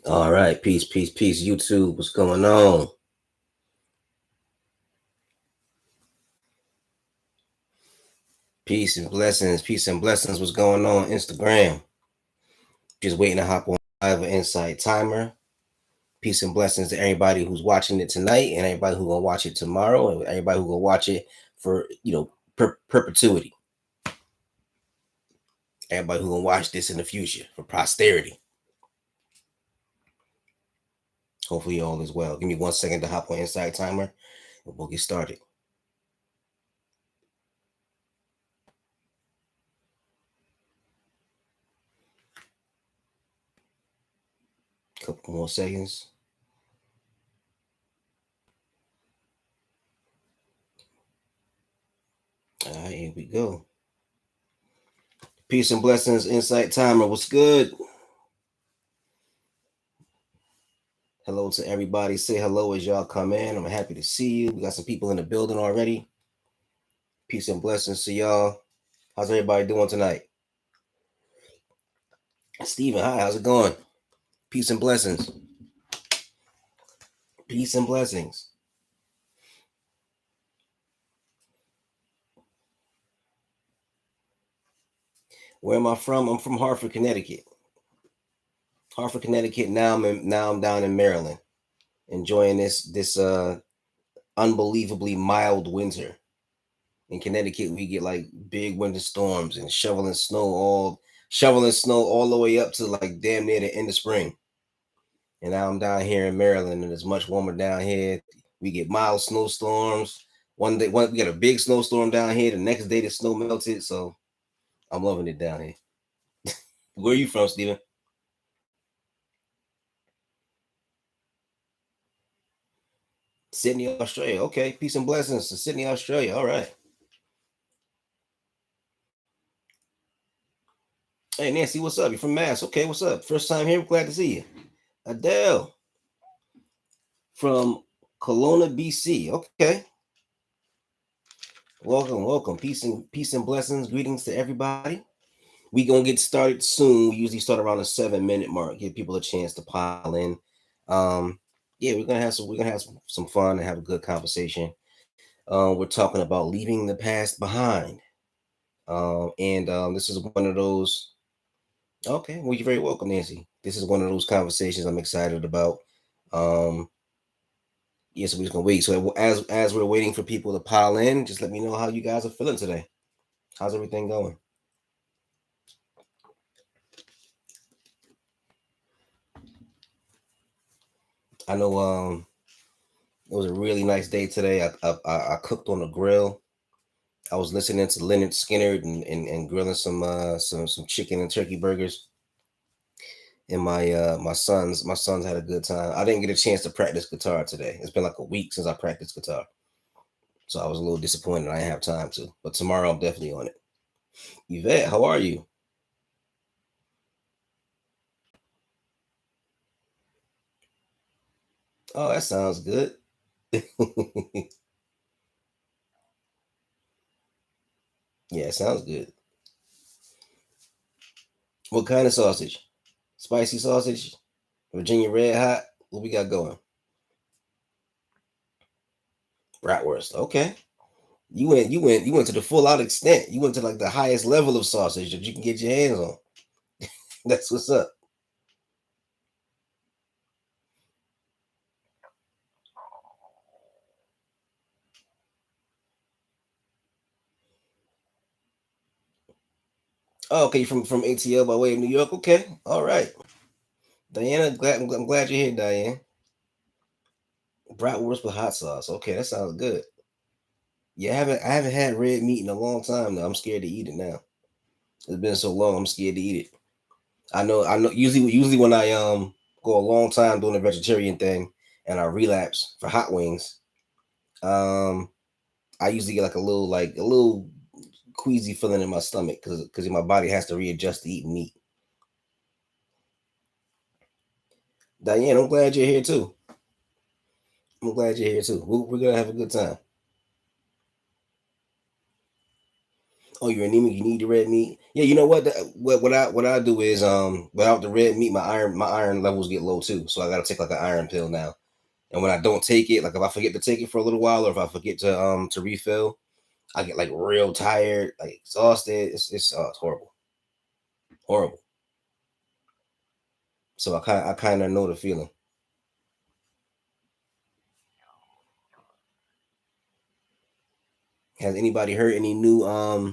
All right, peace, peace, peace. YouTube, what's going on? Peace and blessings. What's going on? Instagram, just waiting to hop on live Insight Timer. Peace and blessings to everybody who's watching it tonight, and everybody who gonna watch it tomorrow, and everybody who gonna watch it for perpetuity. Everybody who gonna watch this in the future for posterity. Hopefully, all is well. Give me 1 second to hop on Insight Timer, and we'll get started. Couple more seconds. All right, here we go. Peace and blessings, Insight Timer. What's good? Hello to everybody. Say hello as y'all come in. I'm happy to see you. We got some people in the building already. Peace and blessings to y'all. How's everybody doing tonight? Steven, hi. How's it going? Peace and blessings. Peace and blessings. Where am I from? I'm from Hartford, Connecticut. Hartford, Connecticut. Now I'm down in Maryland, enjoying this unbelievably mild winter. In Connecticut, we get like big winter storms and shoveling snow all the way up to like damn near the end of spring. And now I'm down here in Maryland, and it's much warmer down here. We get mild snowstorms. We got a big snowstorm down here. The next day, the snow melted. So I'm loving it down here. Where are you from, Steven? Sydney, Australia. Okay, peace and blessings to Sydney, Australia. All right. Hey, Nancy, what's up? You from Mass? Okay, what's up? First time here. Glad to see you. Adele from Kelowna, BC. Okay. Welcome, welcome. Peace and blessings. Greetings to everybody. We gonna get started soon. We usually start around the 7 minute mark, give people a chance to pile in. Yeah, we're gonna have some fun and have a good conversation. We're talking about leaving the past behind. And This is one of those. Okay, well, you're very welcome, Nancy. This is one of those conversations I'm excited about. Um, yeah, so we're just gonna wait. So as we're waiting for people to pile in, just let me know how you guys are feeling today. How's everything going? I know it was a really nice day today. I cooked on the grill. I was listening to Leonard Skinner and grilling some chicken and turkey burgers. And my sons had a good time. I didn't get a chance to practice guitar today. It's been like a week since I practiced guitar, so I was a little disappointed I didn't have time to. But tomorrow I'm definitely on it. Yvette, how are you? Oh, that sounds good. Yeah, it sounds good. What kind of sausage? Spicy sausage? Virginia Red Hot? What we got going? Bratwurst. Okay. You went to the full out extent. You went to like the highest level of sausage that you can get your hands on. That's what's up. Oh, okay, from ATL by way of New York. Okay, all right. Diana, I'm glad you're here, Diane. Bratwurst with hot sauce. Okay, that sounds good. Yeah, I haven't had red meat in a long time though. I'm scared to eat it now. It's been so long. I'm scared to eat it. I know. Usually when I go a long time doing a vegetarian thing and I relapse for hot wings, um, I usually get like a little queasy feeling in my stomach because my body has to readjust to eating meat. Diane, I'm glad you're here too. I'm glad you're here too. We're gonna have a good time. Oh, you're anemic. You need the red meat. Yeah, you know what? What I do is without the red meat, my iron levels get low too. So I gotta take like an iron pill now. And when I don't take it, like if I forget to take it for a little while, or if I forget to refill, I get like real tired, like exhausted. It's horrible, horrible. So I kind of know the feeling. Has anybody heard any new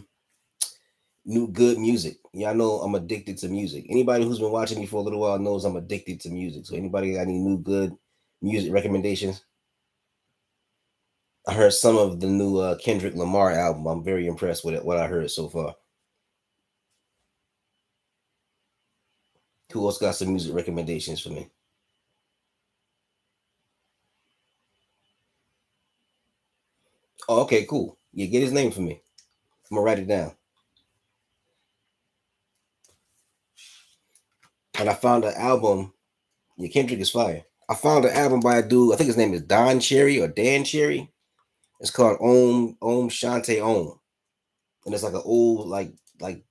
good music? Yeah, I know I'm addicted to music. Anybody who's been watching me for a little while knows I'm addicted to music. So anybody got any new good music recommendations? I heard some of the new Kendrick Lamar album. I'm very impressed with it. What I heard so far. Who else got some music recommendations for me? Oh, okay, cool. Yeah, get his name for me. I'm gonna write it down. And I found an album. Yeah, Kendrick is fire. I found an album by a dude. I think his name is Don Cherry or Dan Cherry. It's called Om Shante Om, and it's like an old like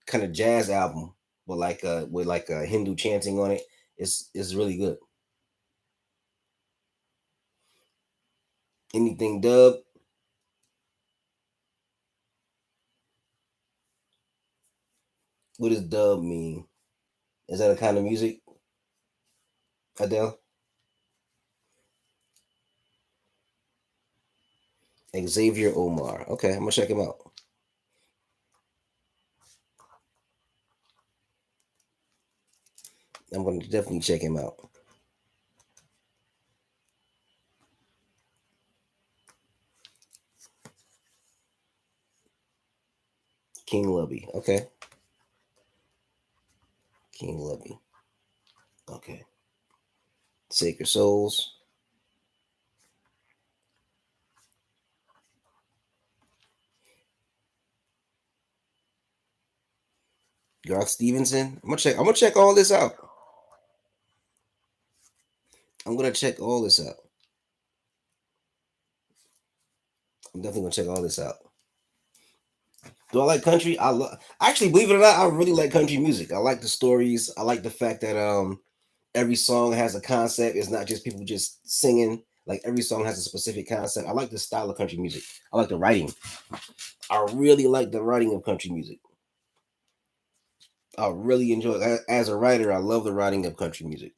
kind of jazz album with like a Hindu chanting on it. It's really good. Anything dub? What does dub mean? Is that a kind of music, Adele? Xavier Omar. Okay, I'm gonna check him out. I'm gonna definitely check him out. King Lubby. Okay, King Lubby. Okay, Sacred Souls. Garth Stevenson. I'm gonna check. I'm gonna check all this out. I'm gonna check all this out. I'm definitely gonna check all this out. Do I like country? Actually, believe it or not, I really like country music. I like the stories. I like the fact that every song has a concept. It's not just people just singing. Like every song has a specific concept. I like the style of country music. I like the writing. I really like the writing of country music. I really enjoy it. As a writer, I love the writing of country music.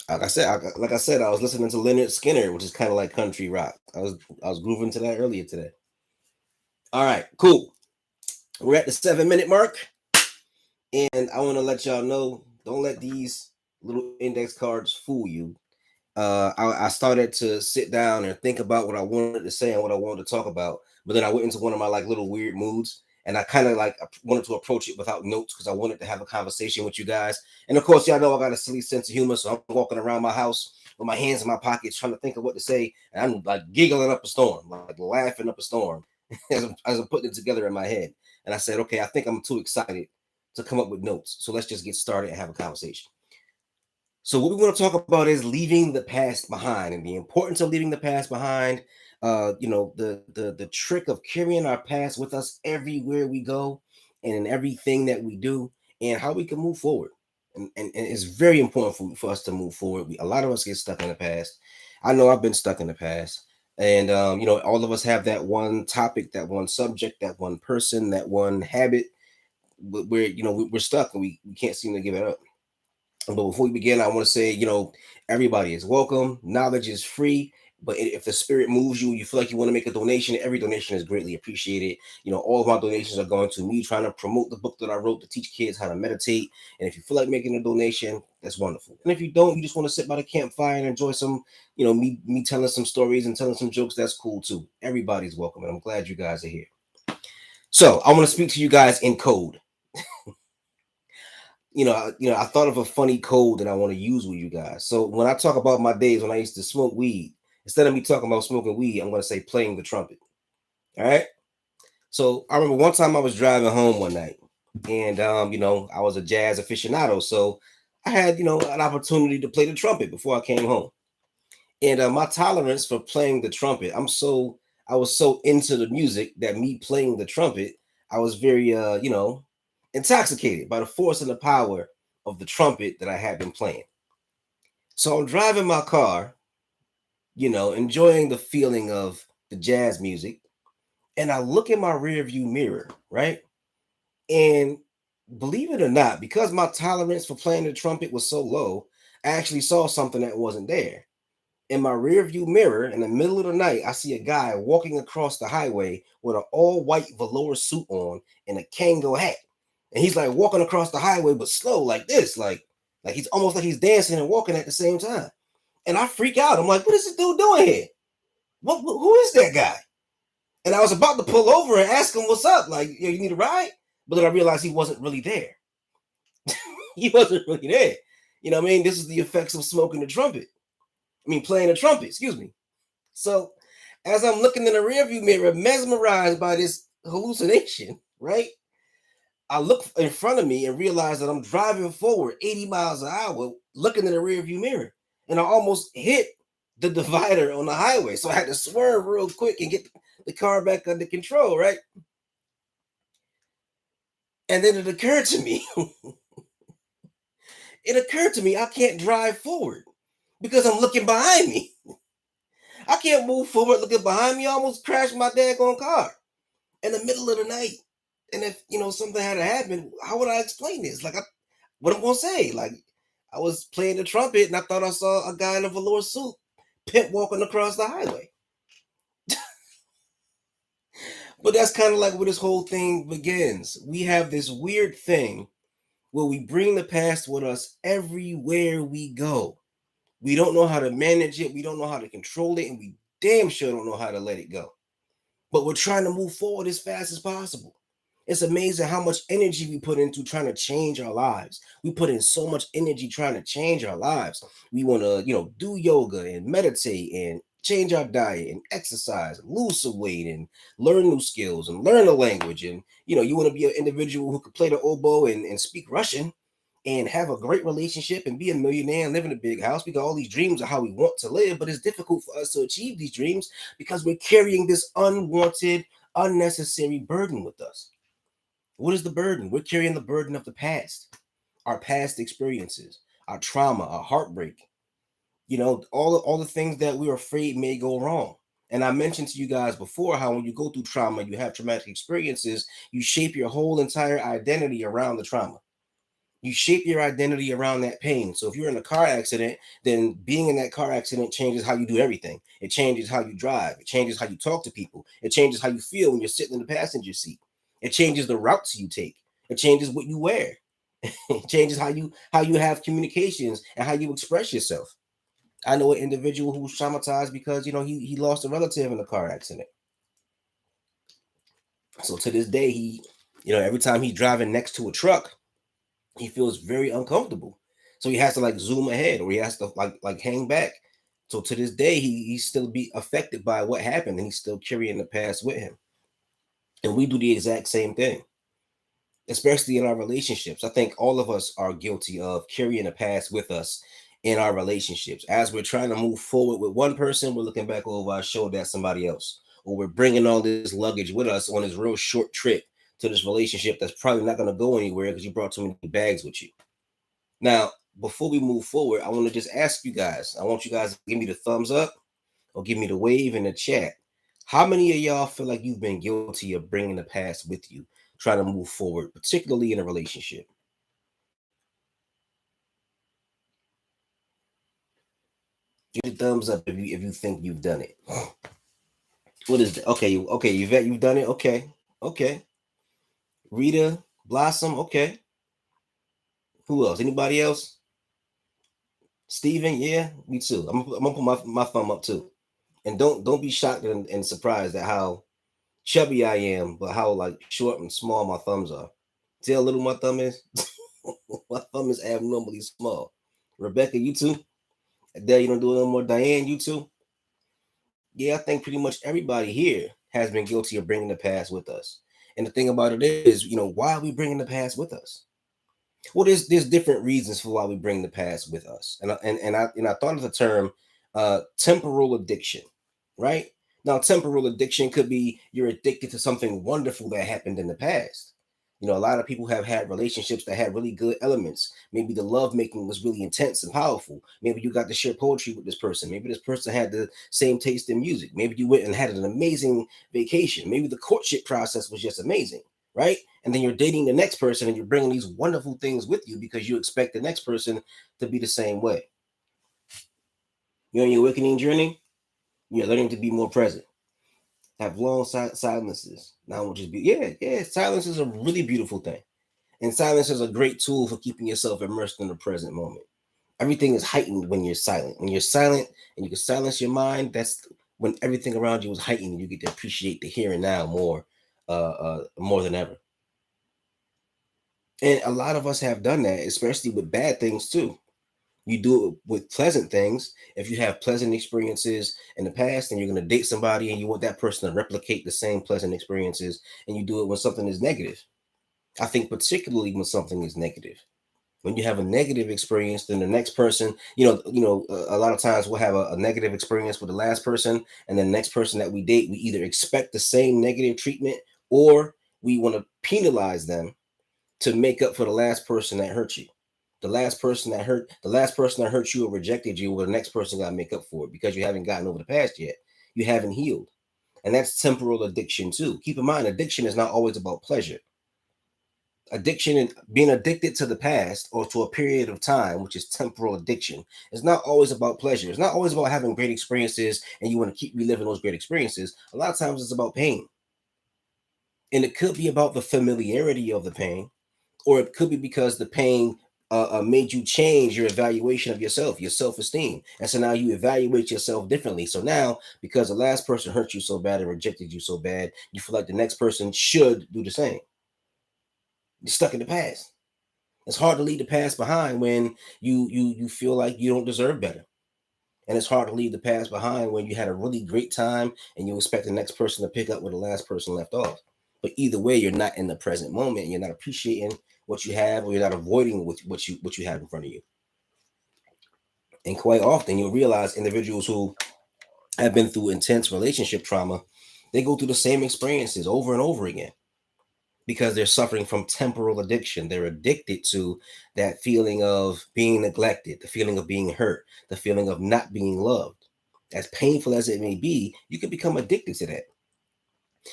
Like I said, I was listening to Leonard Skinner, which is kind of like country rock. I was grooving to that earlier today. All right, cool. We're at the 7 minute mark, and I want to let y'all know: don't let these little index cards fool you. I started to sit down and think about what I wanted to say and what I wanted to talk about, but then I went into one of my like little weird moods, and I kind of like wanted to approach it without notes because I wanted to have a conversation with you guys. And of course, y'all know I got a silly sense of humor, so I'm walking around my house with my hands in my pockets trying to think of what to say, and I'm like giggling up a storm, like laughing up a storm as I'm putting it together in my head. And I said, okay, I think I'm too excited to come up with notes, so let's just get started and have a conversation. So what we want to talk about is leaving the past behind and the importance of leaving the past behind. The trick of carrying our past with us everywhere we go and in everything that we do, and how we can move forward. And it's very important for us to move forward. A lot of us get stuck in the past. I know I've been stuck in the past. And all of us have that one topic, that one subject, that one person, that one habit where we're stuck and we can't seem to give it up. But before we begin, I want to say, everybody is welcome. Knowledge is free. But if the spirit moves you, you feel like you want to make a donation, every donation is greatly appreciated. All of my donations are going to me trying to promote the book that I wrote to teach kids how to meditate. And if you feel like making a donation, that's wonderful. And if you don't, you just want to sit by the campfire and enjoy some, me telling some stories and telling some jokes, that's cool too. Everybody's welcome. And I'm glad you guys are here. So I want to speak to you guys in code. I thought of a funny code that I want to use with you guys. So when I talk about my days when I used to smoke weed, instead of me talking about smoking weed, I'm going to say playing the trumpet. All right. So I remember one time I was driving home one night, and I was a jazz aficionado, so I had an opportunity to play the trumpet before I came home. And my tolerance for playing the trumpet, I was so into the music that me playing the trumpet, I was very intoxicated by the force and the power of the trumpet that I had been playing. So I'm driving my car, enjoying the feeling of the jazz music, and I look in my rear view mirror, right? And believe it or not, because my tolerance for playing the trumpet was so low, I actually saw something that wasn't there. In my rear view mirror, in the middle of the night, I see a guy walking across the highway with an all white velour suit on and a Kango hat. And he's like walking across the highway, but slow, like this, like he's almost like he's dancing and walking at the same time. And I freak out. I'm like, what is this dude doing here? Who is that guy? And I was about to pull over and ask him what's up. Like, you need a ride? But then I realized he wasn't really there. He wasn't really there. You know what I mean? This is the effects of smoking the trumpet. I mean, playing the trumpet, excuse me. So as I'm looking in the rearview mirror, mesmerized by this hallucination, right? I look in front of me and realize that I'm driving forward 80 miles an hour, looking in the rearview mirror. And I almost hit the divider on the highway. So I had to swerve real quick and get the car back under control, right? And then it occurred to me, I can't drive forward because I'm looking behind me. I can't move forward looking behind me. I almost crashed my daggone car in the middle of the night. And if something had to happen, how would I explain this? Like, what I'm gonna say? Like, I was playing the trumpet and I thought I saw a guy in a velour suit, pimp walking across the highway. But that's kind of like where this whole thing begins. We have this weird thing where we bring the past with us everywhere we go. We don't know how to manage it. We don't know how to control it, and we damn sure don't know how to let it go. But we're trying to move forward as fast as possible. It's amazing how much energy we put into trying to change our lives. We put in so much energy trying to change our lives. We want to, do yoga and meditate and change our diet and exercise, lose some weight and learn new skills and learn a language. And, you want to be an individual who can play the oboe and speak Russian and have a great relationship and be a millionaire and live in a big house. We got all these dreams of how we want to live, but it's difficult for us to achieve these dreams because we're carrying this unwanted, unnecessary burden with us. What is the burden? We're carrying the burden of the past, our past experiences, our trauma, our heartbreak, all the things that we're afraid may go wrong. And I mentioned to you guys before how when you go through trauma, you have traumatic experiences, you shape your whole entire identity around the trauma. You shape your identity around that pain. So if you're in a car accident, then being in that car accident changes how you do everything. It changes how you drive. It changes how you talk to people. It changes how you feel when you're sitting in the passenger seat. It changes the routes you take. It changes what you wear. It changes how you have communications and how you express yourself. I know an individual who was traumatized because he lost a relative in a car accident. So to this day, every time he's driving next to a truck, he feels very uncomfortable. So he has to like zoom ahead or he has to like hang back. So to this day, he still be affected by what happened and he's still carrying the past with him. And we do the exact same thing, especially in our relationships. I think all of us are guilty of carrying the past with us in our relationships. As we're trying to move forward with one person, we're looking back over our shoulder at somebody else, or we're bringing all this luggage with us on this real short trip to this relationship that's probably not going to go anywhere because you brought too many bags with you. Now, before we move forward, I want to just ask you guys, I want you guys to give me the thumbs up or give me the wave in the chat. How many of y'all feel like you've been guilty of bringing the past with you, trying to move forward, particularly in a relationship? Give the thumbs up if you think you've done it. What is that? Okay, you've done it. Okay. Rita Blossom. Okay. Who else? Anybody else? Steven, yeah, me too. I'm gonna put my thumb up too. And don't be shocked and surprised at how chubby I am, but how like short and small my thumbs are. See how little my thumb is? My thumb is abnormally small. Rebecca, you too? Adele, you don't do a little more? Diane, you too? Yeah, I think pretty much everybody here has been guilty of bringing the past with us. And the thing about it is, why are we bringing the past with us? Well, there's different reasons for why we bring the past with us, and I thought of the term Temporal addiction, right? Now, temporal addiction could be you're addicted to something wonderful that happened in the past. You know, a lot of people have had relationships that had really good elements. Maybe the love making was really intense and powerful. Maybe you got to share poetry with this person. Maybe this person had the same taste in music. Maybe you went and had an amazing vacation. Maybe the courtship process was just amazing, right? And then you're dating the next person and you're bringing these wonderful things with you because you expect the next person to be the same way. You're on your awakening journey, you're learning to be more present. Have long silences. Now, which is yeah. Silence is a really beautiful thing, and silence is a great tool for keeping yourself immersed in the present moment. Everything is heightened when you're silent. When you're silent and you can silence your mind, that's when everything around you is heightened, and you get to appreciate the here and now more than ever. And a lot of us have done that, especially with bad things too. You do it with pleasant things. If you have pleasant experiences in the past and you're going to date somebody and you want that person to replicate the same pleasant experiences, and you do it when something is negative. I think particularly when something is negative. When you have a negative experience, then the next person, a lot of times we'll have a negative experience with the last person, and then the next person that we date, we either expect the same negative treatment or we want to penalize them to make up for the last person that hurt you. The last person that hurt you or rejected you, well, the next person got to make up for it because you haven't gotten over the past yet. You haven't healed. And that's temporal addiction too. Keep in mind, addiction is not always about pleasure. Addiction and being addicted to the past or to a period of time, which is temporal addiction, is not always about pleasure. It's not always about having great experiences and you want to keep reliving those great experiences. A lot of times it's about pain. And it could be about the familiarity of the pain, or it could be because the pain made you change your evaluation of yourself, your self-esteem, and so now you evaluate yourself differently. So now, because the last person hurt you so bad and rejected you so bad, you feel like the next person should do the same. You're stuck in the past. It's hard to leave the past behind when you feel like you don't deserve better. And it's hard to leave the past behind when you had a really great time and you expect the next person to pick up where the last person left off. But either way, you're not in the present moment. You're not appreciating what you have, or you're not avoiding what you have in front of you. And quite often, you'll realize individuals who have been through intense relationship trauma, they go through the same experiences over and over again because they're suffering from temporal addiction. They're addicted to that feeling of being neglected, the feeling of being hurt, the feeling of not being loved. As painful as it may be, you can become addicted to that.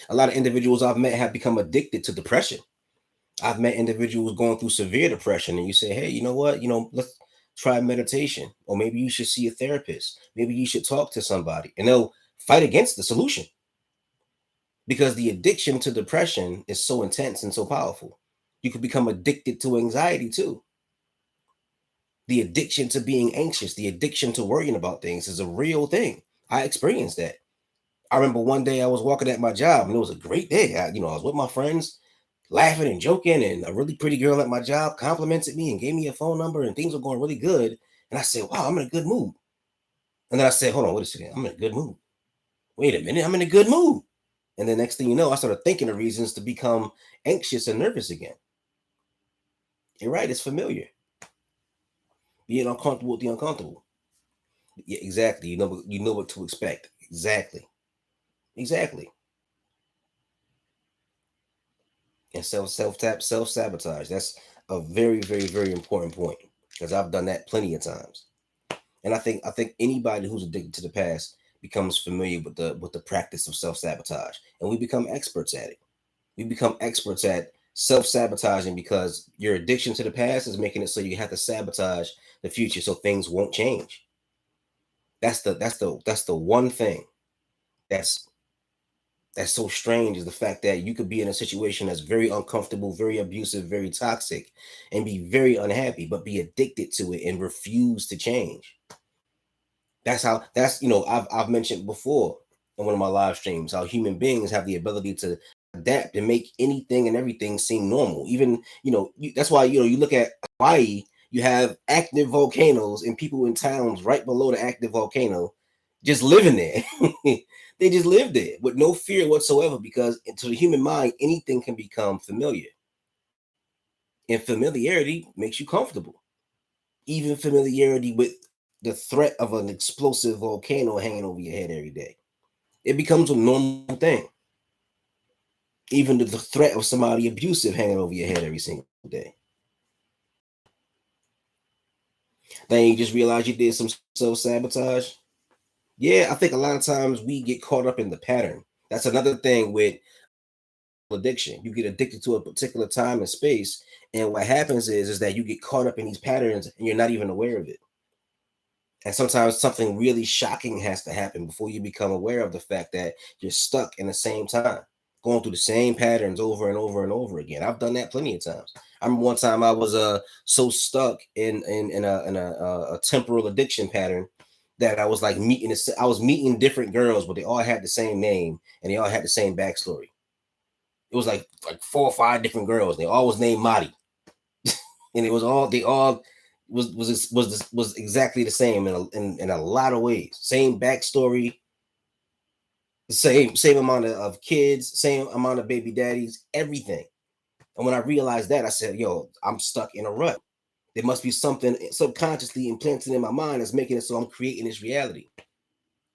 A lot of individuals I've met have become addicted to depression. I've met individuals going through severe depression, and you say, hey, you know what? Let's try meditation, or maybe you should see a therapist. Maybe you should talk to somebody, and they'll fight against the solution because the addiction to depression is so intense and so powerful. You could become addicted to anxiety too. The addiction to being anxious, the addiction to worrying about things is a real thing. I experienced that. I remember one day I was walking at my job and it was a great day. I was with my friends laughing and joking, and a really pretty girl at my job complimented me and gave me a phone number, and things were going really good. And I said, wow, I'm in a good mood. And then I said, hold on, wait a second. I'm in a good mood. Wait a minute. I'm in a good mood. And the next thing you know, I started thinking of reasons to become anxious and nervous again. You're right. It's familiar. Being uncomfortable with the uncomfortable. Yeah, exactly. You know what to expect. Exactly. Exactly. And self sabotage. That's a very, very, very important point because I've done that plenty of times. And I think anybody who's addicted to the past becomes familiar with the practice of self sabotage, and we become experts at it. We become experts at self sabotaging because your addiction to the past is making it so you have to sabotage the future so things won't change. That's the one thing that's that's so strange is the fact that you could be in a situation that's very uncomfortable, very abusive, very toxic, and be very unhappy, but be addicted to it and refuse to change. I've mentioned before in one of my live streams how human beings have the ability to adapt and make anything and everything seem normal. Even that's why you look at Hawaii, you have active volcanoes and people in towns right below the active volcano just living there. They just live there with no fear whatsoever because to the human mind anything can become familiar, and familiarity makes you comfortable. Even familiarity with the threat of an explosive volcano hanging over your head every day. It becomes a normal thing. Even the threat of somebody abusive hanging over your head every single day. Then you just realize you did some self sabotage. Yeah, I think a lot of times we get caught up in the pattern. That's another thing with addiction. You get addicted to a particular time and space, and what happens is that you get caught up in these patterns and you're not even aware of it. And sometimes something really shocking has to happen before you become aware of the fact that you're stuck in the same time, going through the same patterns over and over and over again. I've done that plenty of times. I remember one time I was so stuck in a temporal addiction pattern that I was like I was meeting different girls, but they all had the same name and they all had the same backstory. It was like 4 or 5 different girls. They all was named Madi, and it was all they all was exactly the same in a lot of ways. Same backstory, same amount of kids, same amount of baby daddies, everything. And when I realized that, I said, "Yo, I'm stuck in a rut. There must be something subconsciously implanted in my mind that's making it so I'm creating this reality."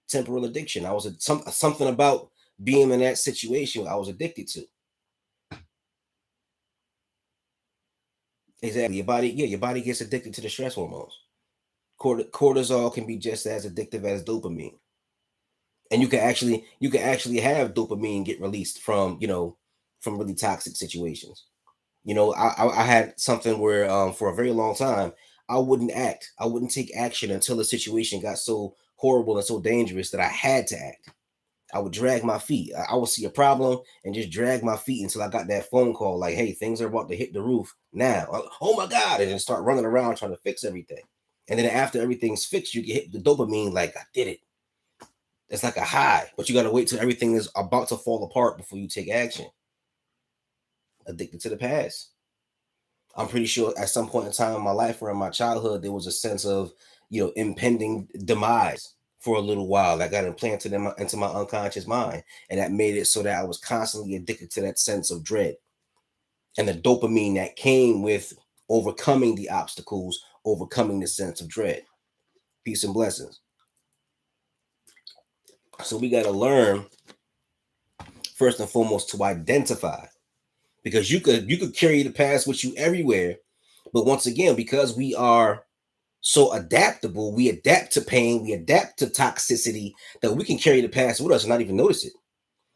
Temporal addiction. I was something about being in that situation I was addicted to. Exactly. Your body gets addicted to the stress hormones. Cortisol can be just as addictive as dopamine, and you can actually have dopamine get released from from really toxic situations. I had something where for a very long time I wouldn't take action until the situation got so horrible and so dangerous that I had to act. I would drag my feet. I would see a problem and just drag my feet until I got that phone call like, "Hey, things are about to hit the roof now." Oh my God. And then start running around trying to fix everything. And then after everything's fixed, you get hit with the dopamine like, "I did it." It's like a high, but you got to wait till everything is about to fall apart before you take action. Addicted to the past. I'm pretty sure at some point in time in my life or in my childhood, there was a sense of, impending demise for a little while that got implanted into my unconscious mind. And that made it so that I was constantly addicted to that sense of dread and the dopamine that came with overcoming the obstacles, overcoming the sense of dread. Peace and blessings. So we got to learn first and foremost to identify, because you could carry the past with you everywhere, but once again, because we are so adaptable, we adapt to pain, we adapt to toxicity, that we can carry the past with us and not even notice it.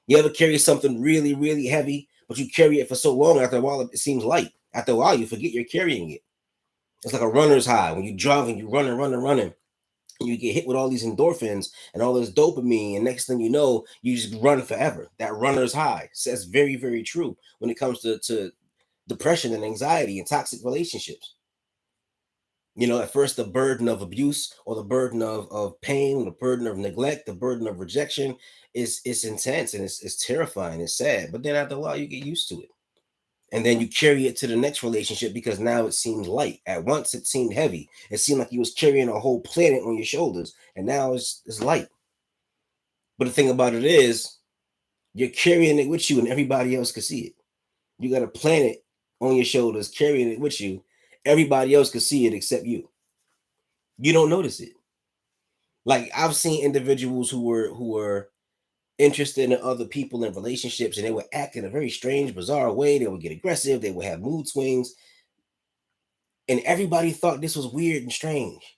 You ever carry something really, really heavy, but you carry it for so long, after a while it seems light. After a while, you forget you're carrying it. It's like a runner's high when you jog and you running, and you get hit with all these endorphins and all this dopamine, and next thing you know, you just run forever. That runner's high. So that's very, very true when it comes to depression and anxiety and toxic relationships. At first, the burden of abuse or the burden of pain, the burden of neglect, the burden of rejection is intense, and it's terrifying, it's sad. But then after a while, you get used to it. And then you carry it to the next relationship because now it seems light. At once, it seemed heavy. It seemed like you was carrying a whole planet on your shoulders, and now it's light. But the thing about it is, you're carrying it with you, and everybody else can see it. You got a planet on your shoulders, carrying it with you. Everybody else can see it except you. You don't notice it. Like, I've seen individuals who were interested in other people and relationships, and they would act in a very strange, bizarre way. They would get aggressive. They would have mood swings, and everybody thought this was weird and strange,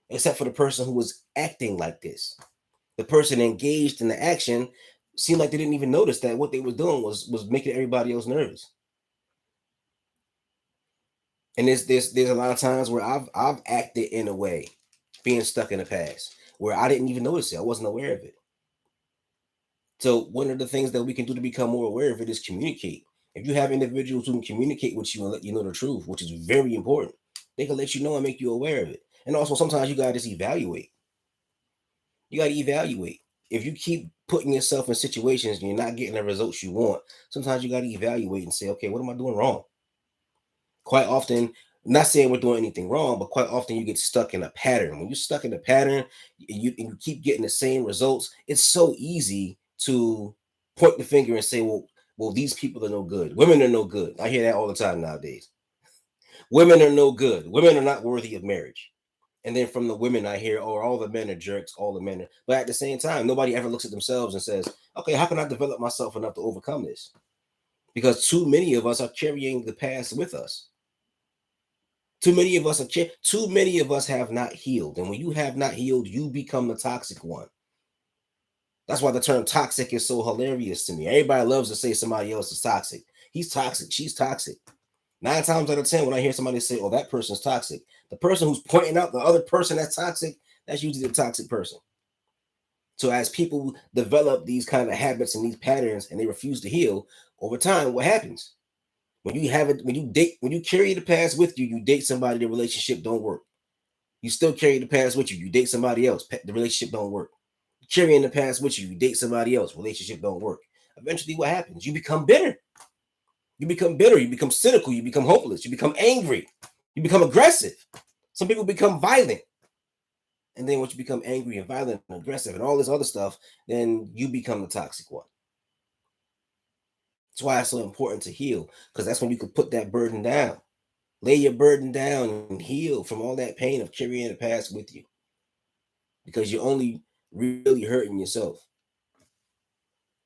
except for the person who was acting like this. The person engaged in the action seemed like they didn't even notice that what they were doing was making everybody else nervous. And there's a lot of times where I've acted in a way, being stuck in the past, where I didn't even notice it. I wasn't aware of it. So one of the things that we can do to become more aware of it is communicate. If you have individuals who can communicate with you and let you know the truth, which is very important, they can let you know and make you aware of it. And also sometimes you gotta just evaluate. You gotta evaluate. If you keep putting yourself in situations and you're not getting the results you want, sometimes you gotta evaluate and say, okay, what am I doing wrong? Quite often, not saying we're doing anything wrong, but quite often you get stuck in a pattern. When you're stuck in a pattern and you keep getting the same results, it's so easy to point the finger and say, well, these people are no good. Women are no good. I hear that all the time nowadays. Women are no good. Women are not worthy of marriage. And then from the women, I hear, oh, all the men are jerks, all the men are. But at the same time, nobody ever looks at themselves and says, okay, how can I develop myself enough to overcome this? Because too many of us are carrying the past with us. Too many of us have not healed. And when you have not healed, you become the toxic one. That's why the term toxic is so hilarious to me. Everybody loves to say somebody else is toxic. He's toxic. She's toxic. 9 times out of 10, when I hear somebody say, oh, that person's toxic, the person who's pointing out the other person that's toxic, that's usually the toxic person. So as people develop these kind of habits and these patterns and they refuse to heal, over time, what happens? When you have it, when you carry the past with you, you date somebody, the relationship don't work. You still carry the past with you, you date somebody else, the relationship don't work. Carrying the past with you, you date somebody else, relationship don't work. Eventually, what happens? You become bitter. You become bitter. You become cynical. You become hopeless. You become angry. You become aggressive. Some people become violent. And then once you become angry and violent and aggressive and all this other stuff, then you become the toxic one. That's why it's so important to heal, because that's when you can put that burden down. Lay your burden down and heal from all that pain of carrying the past with you. Because you're only really hurting yourself.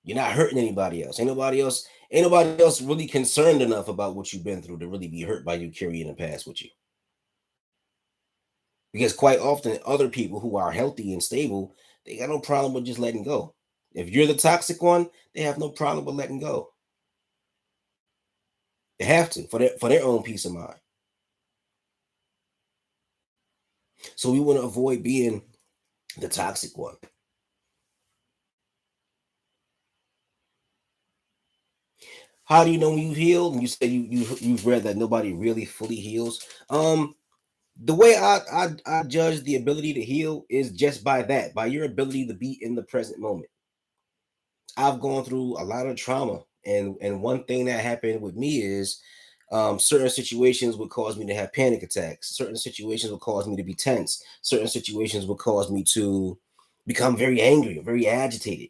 You're not hurting anybody else. Ain't nobody else really concerned enough about what you've been through to really be hurt by you carrying the past with you. Because quite often other people who are healthy and stable, they got no problem with just letting go. If you're the toxic one, they have no problem with letting go. They have to for their own peace of mind. So we want to avoid being the toxic one. How do you know when you've healed? And you said you've read that nobody really fully heals. The way I judge the ability to heal is just by that, by your ability to be in the present moment. I've gone through a lot of trauma, and one thing that happened with me is certain situations would cause me to have panic attacks. Certain situations would cause me to be tense. Certain situations would cause me to become very angry, very agitated.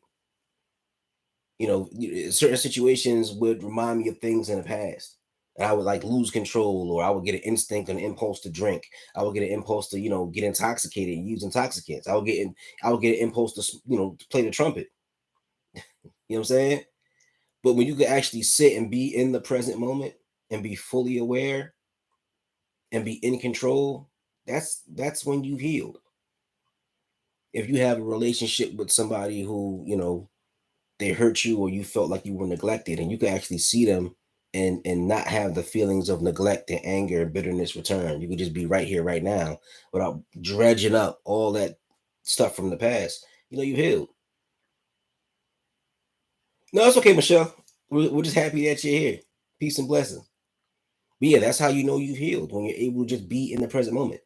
Certain situations would remind me of things in the past. And I would like lose control, or I would get an instinct, an impulse to drink. I would get an impulse to, get intoxicated and use intoxicants. I would get an impulse to, to play the trumpet. You know what I'm saying? But when you can actually sit and be in the present moment and be fully aware and be in control, that's when you've healed. If you have a relationship with somebody who, they hurt you, or you felt like you were neglected, and you can actually see them and not have the feelings of neglect and anger and bitterness return. You could just be right here, right now, without dredging up all that stuff from the past. You've healed. No, it's okay, Michelle. We're just happy that you're here. Peace and blessings. But yeah, that's how you know you've healed, when you're able to just be in the present moment.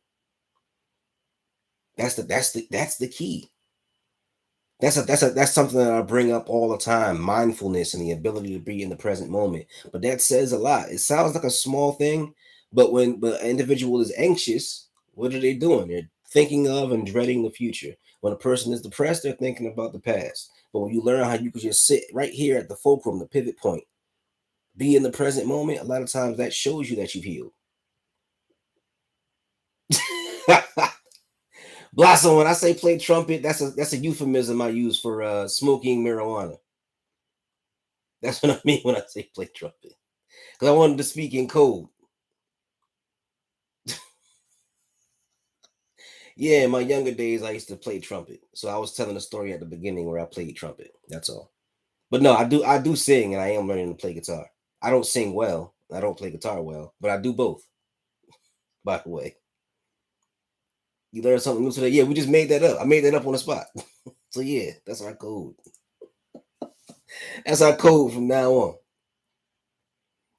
That's the key. That's something that I bring up all the time: mindfulness and the ability to be in the present moment. But that says a lot. It sounds like a small thing, but when an individual is anxious, what are they doing? They're thinking of and dreading the future. When a person is depressed, they're thinking about the past. But when you learn how you can just sit right here at the fulcrum, the pivot point, be in the present moment, a lot of times that shows you that you've healed. Blossom, when I say play trumpet, that's a euphemism I use for smoking marijuana. That's what I mean when I say play trumpet. Because I wanted to speak in code. Yeah, in my younger days, I used to play trumpet. So I was telling a story at the beginning where I played trumpet. That's all. But no, I do sing, and I am learning to play guitar. I don't sing well. I don't play guitar well, but I do both. By the way, you learn something new today. Yeah, we just made that up. I made that up on the spot. So yeah, that's our code. That's our code from now on.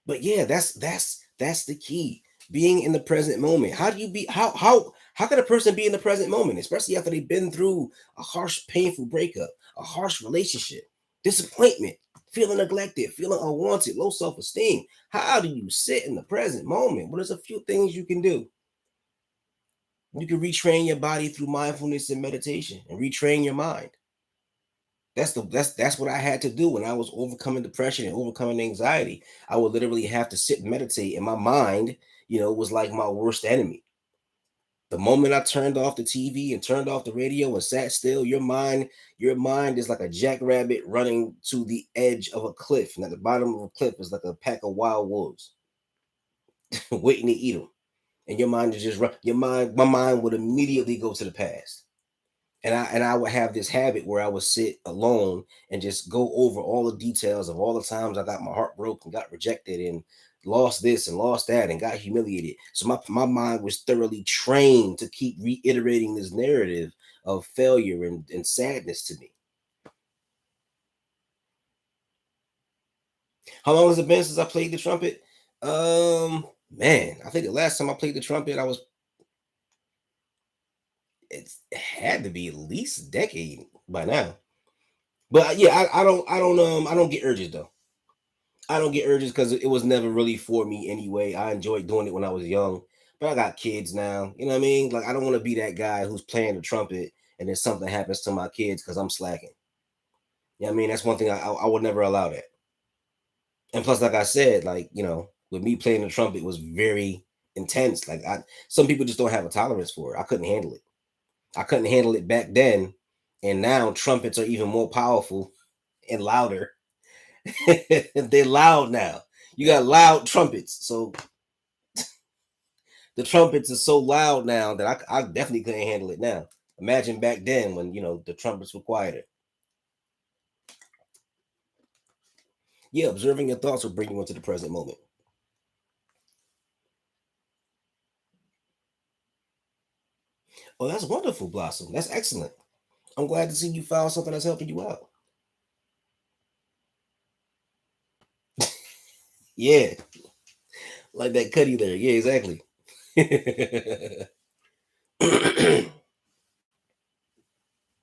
But yeah, that's the key. Being in the present moment. How do you be how can a person be in the present moment, especially after they've been through a harsh, painful breakup, a harsh relationship, disappointment, feeling neglected, feeling unwanted, low self-esteem? How do you sit in the present moment? Well, there's a few things you can do. You can retrain your body through mindfulness and meditation and retrain your mind. That's what I had to do when I was overcoming depression and overcoming anxiety. I would literally have to sit and meditate, and my mind, was like my worst enemy. The moment I turned off the TV and turned off the radio and sat still, your mind is like a jackrabbit running to the edge of a cliff. And at the bottom of a cliff is like a pack of wild wolves waiting to eat them. And your mind is just my mind would immediately go to the past. And I would have this habit where I would sit alone and just go over all the details of all the times I got my heart broke and got rejected and lost this and lost that and got humiliated. So my mind was thoroughly trained to keep reiterating this narrative of failure and sadness to me. How long has it been since I played the trumpet? Man, I think the last time I played the trumpet, it had to be at least a decade by now. But yeah, I don't get urges though. I don't get urges because it was never really for me anyway. I enjoyed doing it when I was young, but I got kids now. You know what I mean? Like I don't want to be that guy who's playing the trumpet and then something happens to my kids because I'm slacking. You know what I mean? That's one thing I would never allow that. And plus, like I said, like with me playing the trumpet was very intense. Like some people just don't have a tolerance for it. I couldn't handle it. I couldn't handle it back then, and now trumpets are even more powerful and louder. They're loud now. You got loud trumpets, so the trumpets are so loud now that I definitely couldn't handle it now. Imagine back then when the trumpets were quieter. Yeah, observing your thoughts will bring you into the present moment. Oh, that's wonderful, Blossom. That's excellent. I'm glad to see you found something that's helping you out. Yeah, like that Cuddy there. Yeah, exactly.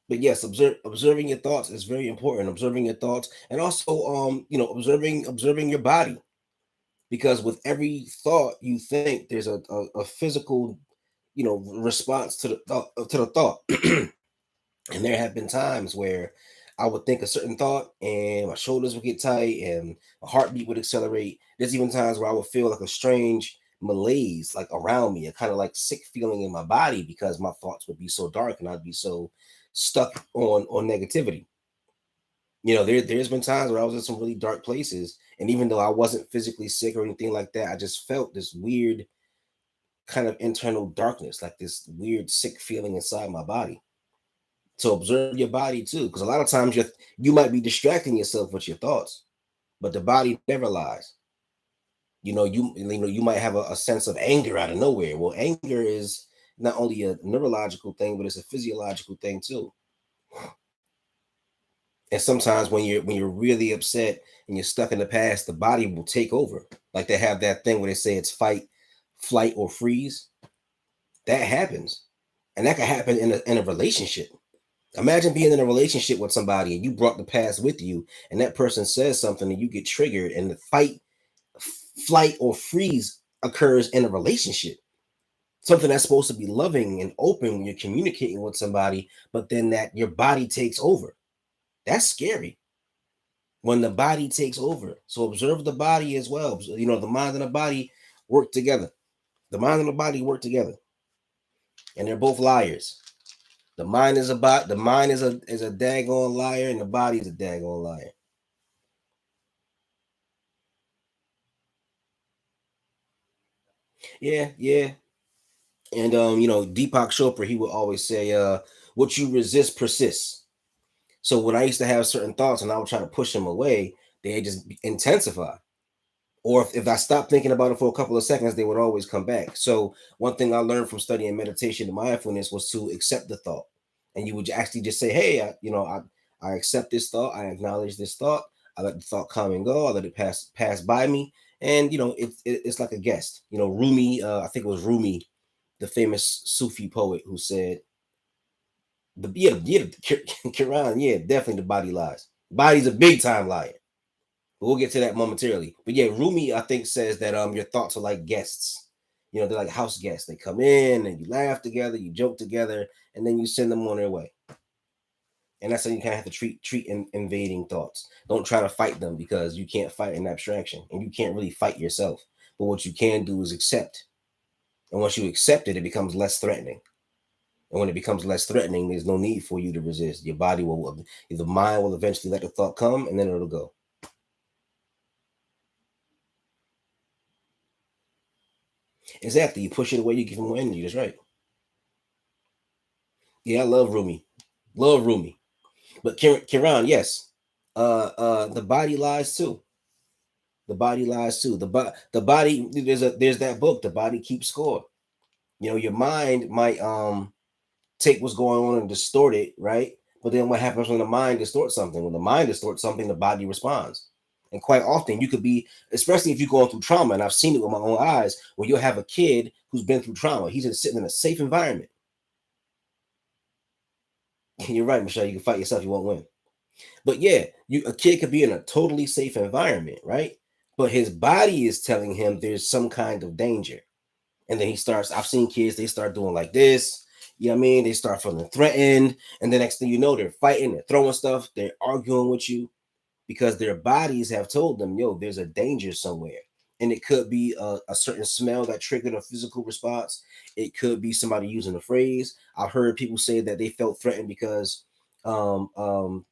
But yes, observing your thoughts is very important. Observing your thoughts, and also observing your body, because with every thought you think, there's a physical response to the thought. And there have been times where I would think a certain thought and my shoulders would get tight and my heartbeat would accelerate. There's even times where I would feel like a strange malaise like around me, a kind of like sick feeling in my body because my thoughts would be so dark and I'd be so stuck on negativity. There's been times where I was in some really dark places, and even though I wasn't physically sick or anything like that, I just felt this weird kind of internal darkness, like this weird sick feeling inside my body. So observe your body too, because a lot of times you might be distracting yourself with your thoughts, but the body never lies. You might have a sense of anger out of nowhere. Well, anger is not only a neurological thing, but it's a physiological thing too. And sometimes when you're really upset and you're stuck in the past, the body will take over. Like they have that thing where they say it's fight, flight, or freeze. That happens, and that can happen in a relationship. Imagine being in a relationship with somebody and you brought the past with you, and that person says something and you get triggered, and the fight, flight, or freeze occurs in a relationship. Something that's supposed to be loving and open when you're communicating with somebody, but then that your body takes over. That's scary when the body takes over. So observe the body as well. The mind and the body work together. The mind and the body work together, and they're both liars. The mind is a daggone liar, and the body is a daggone liar. Yeah, yeah. And Deepak Chopra, he would always say, what you resist persists. So when I used to have certain thoughts and I would try to push them away, they just intensify. Or if I stopped thinking about it for a couple of seconds, they would always come back. So one thing I learned from studying meditation and mindfulness was to accept the thought. And you would actually just say, hey, I accept this thought, I acknowledge this thought, I let the thought come and go, I let it pass by me. And it's like a guest. Rumi, I think it was Rumi, the famous Sufi poet, who said, Quran, yeah, definitely the body lies. Body's a big time liar. But we'll get to that momentarily. But yeah, Rumi, I think, says that your thoughts are like guests. They're like house guests. They come in and you laugh together, you joke together, and then you send them on their way. And that's how you kind of have to treat invading thoughts. Don't try to fight them, because you can't fight an abstraction and you can't really fight yourself. But what you can do is accept And once you accept it, it becomes less threatening. And when it becomes less threatening, there's no need for you to resist. Your body will, the mind will eventually let the thought come, and then it'll go. Exactly. You push it away, you give them more energy. That's right. Yeah, I love Rumi. Love Rumi. But Kiran, yes. The body lies too. The body lies too. The body, there's that book, The Body Keeps Score. You know, your mind might take what's going on and distort it, right? But then what happens when the mind distorts something? When the mind distorts something, the body responds. And quite often you could be, especially if you're going through trauma, and I've seen it with my own eyes, where you'll have a kid who's been through trauma. He's just sitting in a safe environment. You're right, Michelle. You can fight yourself, you won't win. But yeah, a kid could be in a totally safe environment, right? But his body is telling him there's some kind of danger. And then he starts, I've seen kids, they start doing like this. You know what I mean? They start feeling threatened. And the next thing you know, they're fighting, they're throwing stuff, they're arguing with you because their bodies have told them, yo, there's a danger somewhere. And it could be a certain smell that triggered a physical response. It could be somebody using a phrase. I've heard people say that they felt threatened because um, um,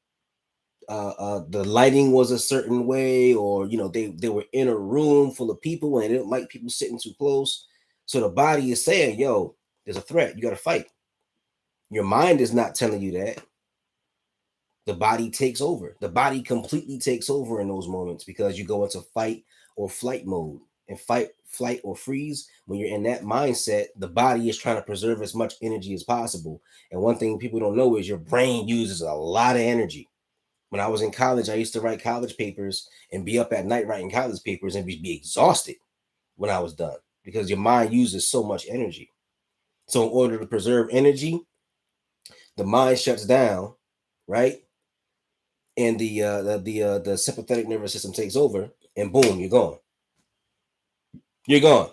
the lighting was a certain way, or they were in a room full of people and they didn't like people sitting too close. So the body is saying, yo, there's a threat, you got to fight. Your mind is not telling you that. The body takes over. The body completely takes over in those moments because you go into fight or flight mode. And fight, flight, or freeze, when you're in that mindset, the body is trying to preserve as much energy as possible. And one thing people don't know is your brain uses a lot of energy. When I was in college, I used to write college papers and be up at night writing college papers and be exhausted when I was done because your mind uses so much energy. So, in order to preserve energy, the mind shuts down, right? And the sympathetic nervous system takes over, and boom, you're gone. You're gone.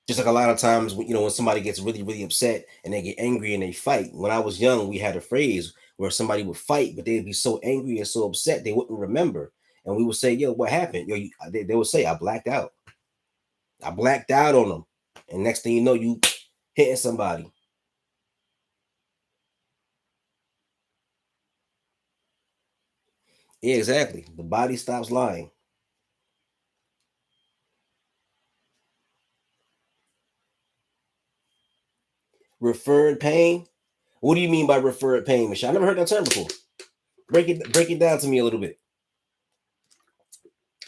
Just like a lot of times, when somebody gets really, really upset and they get angry and they fight. When I was young, we had a phrase where somebody would fight, but they'd be so angry and so upset they wouldn't remember. And we would say, "Yo, what happened?" They would say, "I blacked out. I blacked out on them." And next thing you know, you hitting somebody. Yeah, exactly. The body stops lying. Referred pain. What do you mean by referred pain, Michelle? I never heard that term before. Break it down to me a little bit.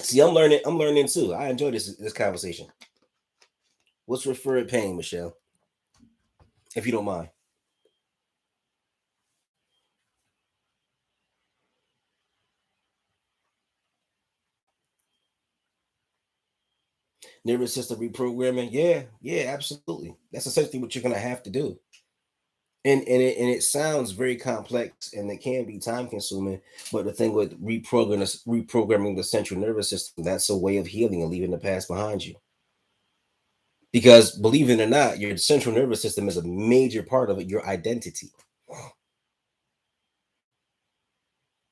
See, I'm learning. I'm learning too. I enjoy this conversation. What's referred pain, Michelle? If you don't mind. Nervous system reprogramming. Yeah, yeah, absolutely. That's essentially what you're gonna have to do. And it sounds very complex and it can be time consuming. But the thing with reprogramming the central nervous system, that's a way of healing and leaving the past behind you. Because believe it or not, your central nervous system is a major part of it, your identity.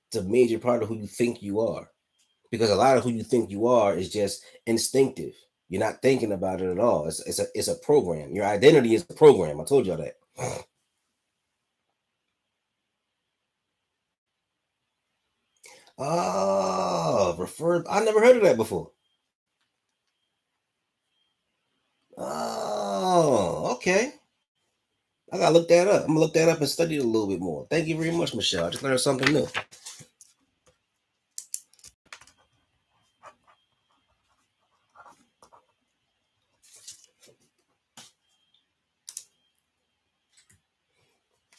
It's a major part of who you think you are. Because a lot of who you think you are is just instinctive. You're not thinking about it at all. It's a program. Your identity is a program. I told y'all that. Oh, referred. I never heard of that before. Oh, okay. I gotta look that up. I'm gonna look that up and study it a little bit more. Thank you very much, Michelle. I just learned something new.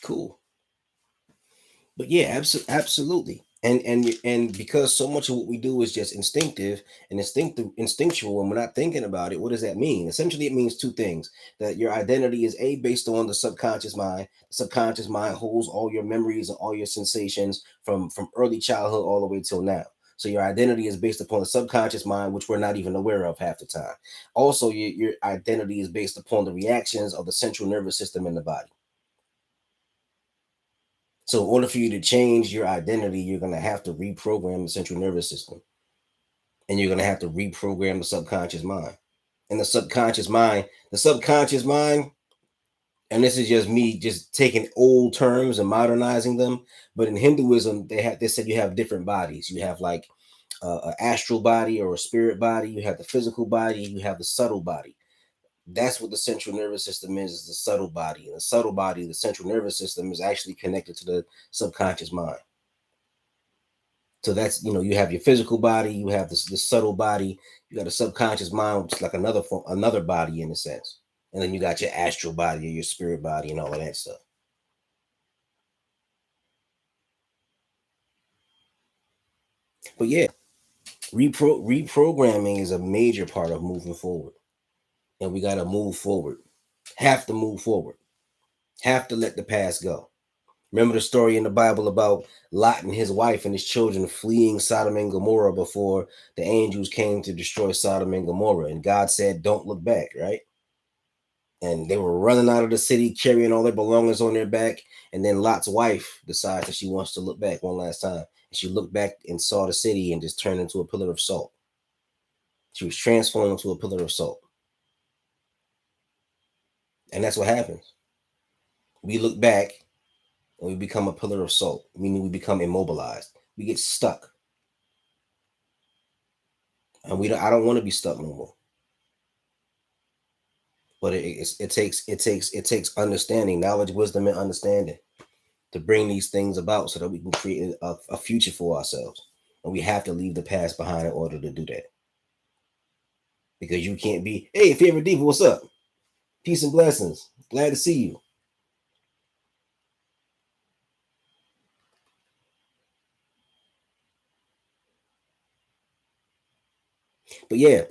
Cool. But yeah, absolutely. And because so much of what we do is just instinctive and instinctual, and we're not thinking about it, what does that mean? Essentially, it means two things: that your identity is based on the subconscious mind. The subconscious mind holds all your memories and all your sensations from early childhood all the way till now. So your identity is based upon the subconscious mind, which we're not even aware of half the time. Also, your identity is based upon the reactions of the central nervous system in the body. So, in order for you to change your identity, you're going to have to reprogram the central nervous system, and you're going to have to reprogram the subconscious mind. and the subconscious mind. The subconscious mind, and this is just me just taking old terms and modernizing them, but in Hinduism, they said you have different bodies. You have like an astral body or a spirit body. You have the physical body. You have the subtle body. That's what the central nervous system is the subtle body. And the subtle body, the central nervous system, is actually connected to the subconscious mind. So that's, you have your physical body, you have the subtle body, you got a subconscious mind, which is like another body in a sense. And then you got your astral body or your spirit body and all of that stuff. But yeah, reprogramming is a major part of moving forward. And we got to move forward. Have to move forward. Have to let the past go. Remember the story in the Bible about Lot and his wife and his children fleeing Sodom and Gomorrah before the angels came to destroy Sodom and Gomorrah. And God said, don't look back, right? And they were running out of the city, carrying all their belongings on their back. And then Lot's wife decides that she wants to look back one last time. And she looked back and saw the city and just turned into a pillar of salt. She was transformed into a pillar of salt. And that's what happens. We look back and we become a pillar of salt, meaning we become immobilized. We get stuck. And I don't want to be stuck no more. But it takes understanding, knowledge, wisdom, and understanding to bring these things about so that we can create a future for ourselves. And we have to leave the past behind in order to do that. Because you can't be, hey, favorite diva, what's up? Peace and blessings. Glad to see you. But yeah,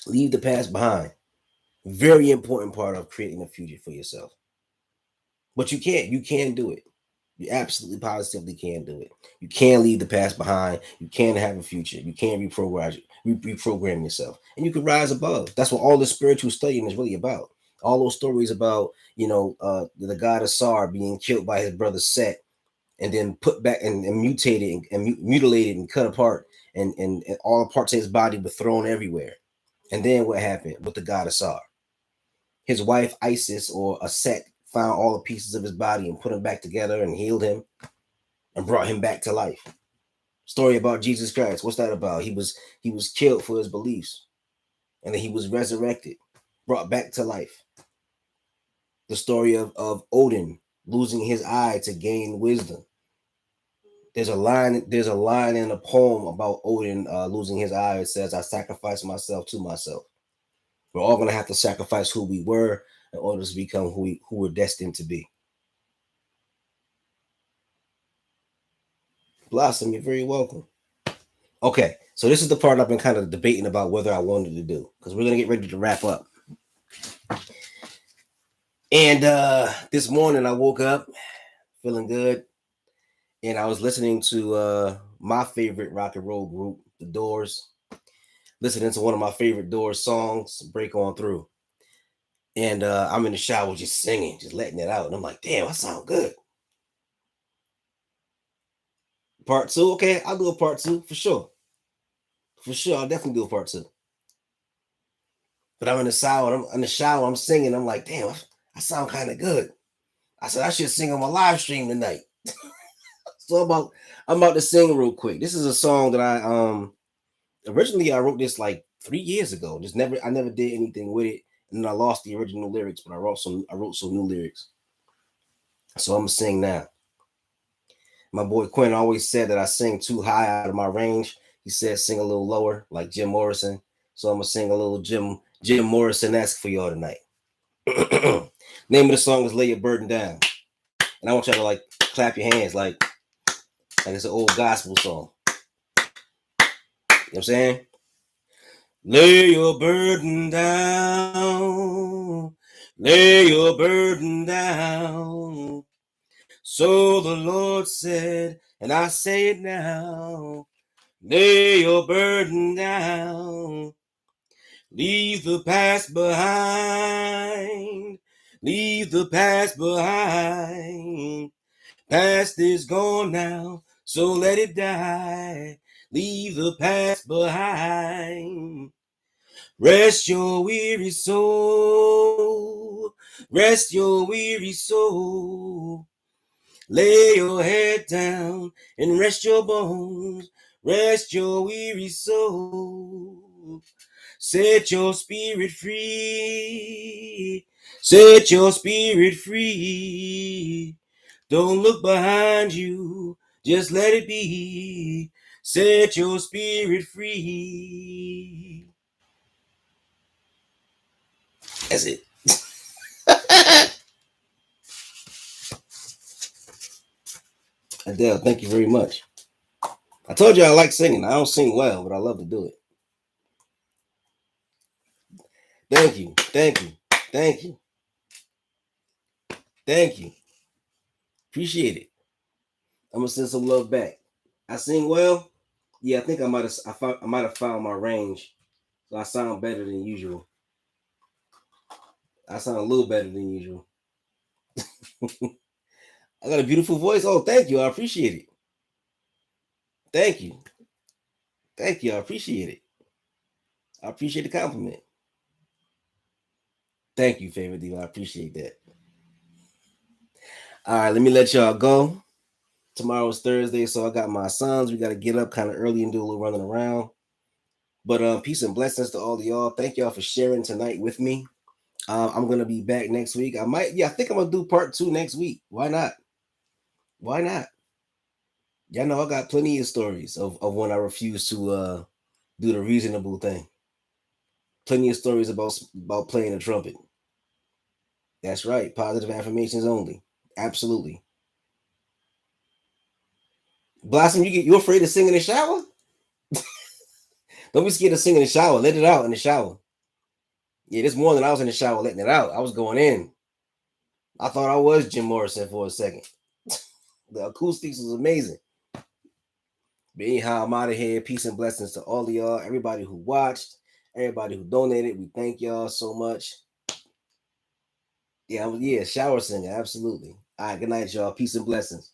leave the past behind. Very important part of creating a future for yourself. But you can do it. You absolutely positively can do it. You can leave the past behind. You can have a future. You can reprogram yourself. And you can rise above. That's what all the spiritual studying is really about. All those stories about, the god Asar being killed by his brother Set and then put back and mutated and mutilated and cut apart and all the parts of his body were thrown everywhere. And then what happened with the god Asar? His wife Isis or Aset found all the pieces of his body and put him back together and healed him and brought him back to life. Story about Jesus Christ. What's that about? He was killed for his beliefs, and then he was resurrected, brought back to life. The story of Odin losing his eye to gain wisdom. There's a line in a poem about Odin losing his eye. It says, I sacrifice myself to myself. We're all going to have to sacrifice who we were in order to become who we're destined to be. Blossom, you're very welcome. Okay, so this is the part I've been kind of debating about whether I wanted to do, because we're going to get ready to wrap up. And this morning I woke up feeling good, and I was listening to my favorite rock and roll group, The Doors, listening to one of my favorite Doors songs, Break On Through. And I'm in the shower just singing, just letting it out. And I'm like, damn, I sound good. Part two, okay, I'll do a part two for sure. For sure, I'll definitely do a part two. But I'm in the shower, I'm singing. I'm like, damn, I sound kind of good. I said I should sing on my live stream tonight. So I'm about to sing real quick. This is a song that I originally I wrote this like 3 years ago. I never did anything with it, and then I lost the original lyrics, but I wrote some new lyrics. So I'm gonna sing now. My boy Quinn always said that I sing too high out of my range. He said sing a little lower, like Jim Morrison. So I'm gonna sing a little Jim Morrison-esque for y'all tonight. Name of the song is Lay Your Burden Down. And I want y'all to like clap your hands like it's an old gospel song. You know what I'm saying? Lay your burden down. Lay your burden down. So the Lord said, and I say it now. Lay your burden down. Leave the past behind. Leave the past behind. Past is gone now, so let it die. Leave the past behind. Rest your weary soul. Rest your weary soul. Lay your head down and rest your bones. Rest your weary soul. Set your spirit free. Set your spirit free. Don't look behind you. Just let it be. Set your spirit free. That's it. Adele, thank you very much. I told you I like singing. I don't sing well, but I love to do it. Thank you. Thank you. Thank you. Thank you. Appreciate it. I'm gonna send some love back. I sing well. Yeah, I think I might have found my range. So I sound better than usual. I sound a little better than usual. I got a beautiful voice. Oh, thank you. I appreciate it. Thank you. Thank you. I appreciate it. I appreciate the compliment. Thank you, favorite diva. I appreciate that. All right, let me let y'all go. Tomorrow's Thursday, so I got my sons. We got to get up kind of early and do a little running around. But peace and blessings to all of y'all. Thank y'all for sharing tonight with me. I'm gonna be back next week. I think I'm gonna do part 2 next week. Why not? Why not? Y'all know I got plenty of stories of when I refused to do the reasonable thing. Plenty of stories about playing the trumpet. That's right. Positive affirmations only. Absolutely. Blossom, you afraid to sing in the shower? Don't be scared to sing in the shower. Let it out in the shower. Yeah, this morning I was in the shower letting it out. I was going in. I thought I was Jim Morrison for a second. The acoustics was amazing. But anyhow, I'm out of here. Peace and blessings to all of y'all. Everybody who watched, everybody who donated. We thank y'all so much. Yeah, shower singer. Absolutely. All right, good night, y'all. Peace and blessings.